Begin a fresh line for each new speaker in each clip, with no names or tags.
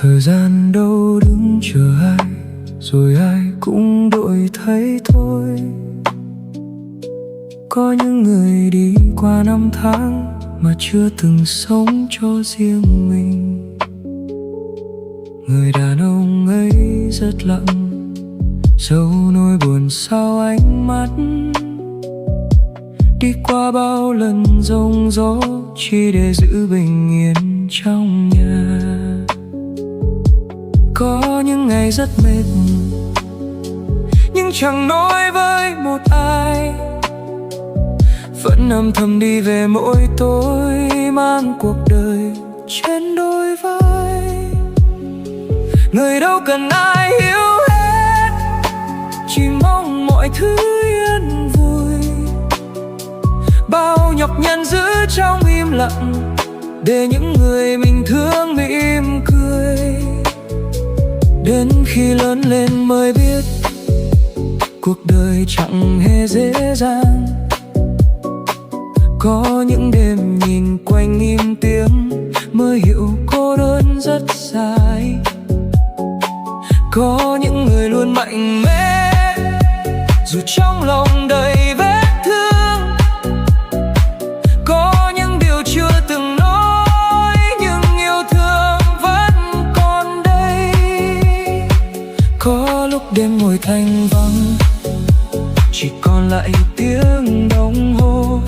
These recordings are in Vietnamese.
Thời gian đâu đứng chờ ai, rồi ai cũng đổi thay thôi. Có những người đi qua năm tháng mà chưa từng sống cho riêng mình. Người đàn ông ấy rất lặng, dẫu nỗi buồn sau ánh mắt. Đi qua bao lần giông gió chỉ để giữ bình yên trong nhà. Có những ngày rất mệt nhưng chẳng nói với một ai, vẫn âm thầm đi về mỗi tối, mang cuộc đời trên đôi vai. Người đâu cần ai hiểu hết, chỉ mong mọi thứ yên vui. Bao nhọc nhằn giữ trong im lặng, để những người mình thương mỉm cười. Đến khi lớn lên mới biết cuộc đời chẳng hề dễ dàng. Có những đêm nhìn quanh im tiếng mới hiểu cô đơn rất dài. Có những người luôn mạnh mẽ dù trong lòng đầy vết thương. Có những điều chưa từng nói nhưng yêu thương vẫn còn đây. Có lúc đêm ngồi thanh vắng, chỉ còn lại tiếng đồng hồ,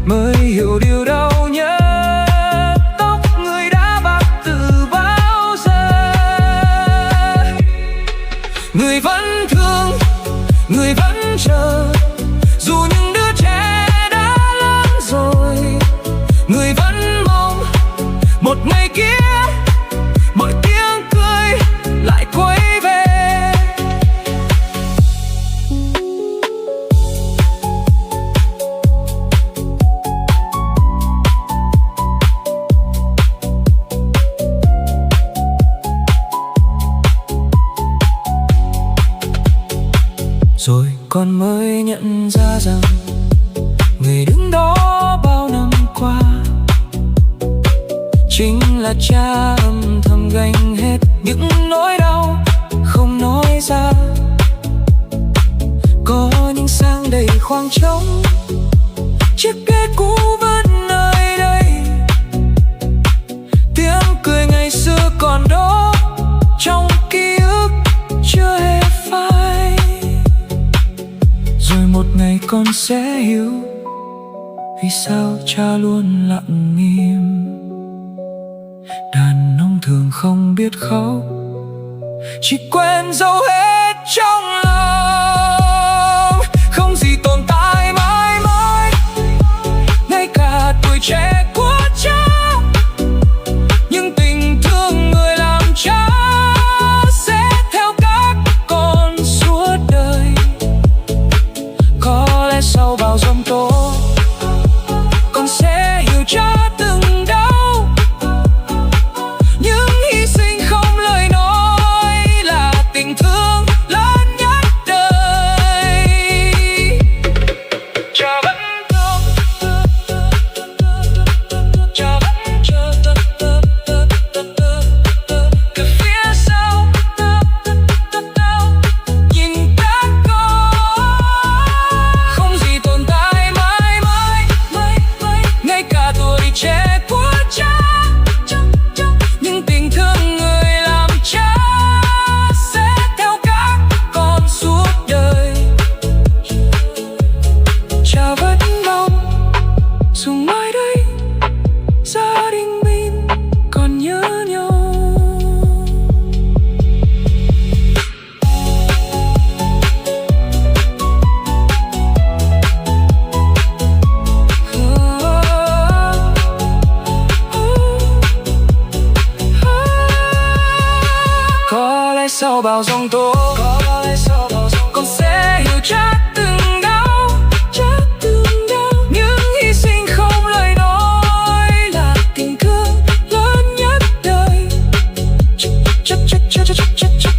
mới hiểu điều đau nhất. Tóc người đã bạc từ bao giờ. Người vẫn thương, người vẫn chờ, dù những đứa trẻ đã lớn rồi. Người vẫn mong một ngày kia mọi tiếng cười lại quay về. Rồi con mới nhận ra rằng người đứng đó bao năm qua chính là cha âm thầm gánh hết những nỗi đau không nói ra. Có những sáng đầy khoảng trống, chiếc ghế cũ vẫn nơi đây. Tiếng cười ngày xưa còn đó trong ký ức chưa hề phai. Rồi một ngày con sẽ hiểu vì sao cha luôn lặng im. Đàn ông thường không biết khóc, chỉ quen giấu hết trong lòng. Không gì tồn tại mãi mãi, ngay cả tuổi trẻ của cha. Nhưng tình thương người làm cha sẽ theo các con suốt đời. Có lẽ sau bao giông tố, con sẽ hiểu cha từng đau. Những hy sinh không lời nói là tình thương lớn nhất đời. Cha vẫn thương, cha vẫn chờ từ phía sau, nhìn các con. Không gì tồn tại mãi mãi, ngay cả tuổi trẻ của cha. Nhưng tình thương người làm cha sẽ theo các con suốt đời. Cha vẫn mong dù mai đây gia đình mình còn nhớ nhau. Có lẽ sau bao giông tố, con sẽ hiểu cha từng đau. Những hy sinh không lời nói là tình thương lớn nhất đời.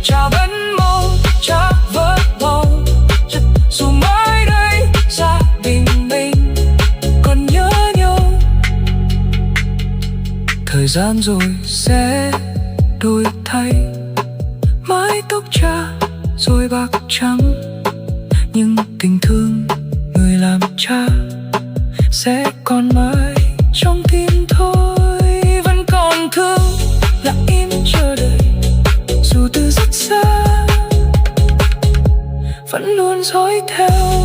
Cha vẫn mong, cha vẫn mong, dù mai đây gia đình mình còn nhớ nhau. Thời gian rồi sẽ đổi thay. Mái tóc cha rồi bạc trắng, nhưng tình thương người làm cha sẽ còn mãi trong tim thôi. Vẫn còn thương là im chờ đợi, dù từ rất xa vẫn luôn dõi theo.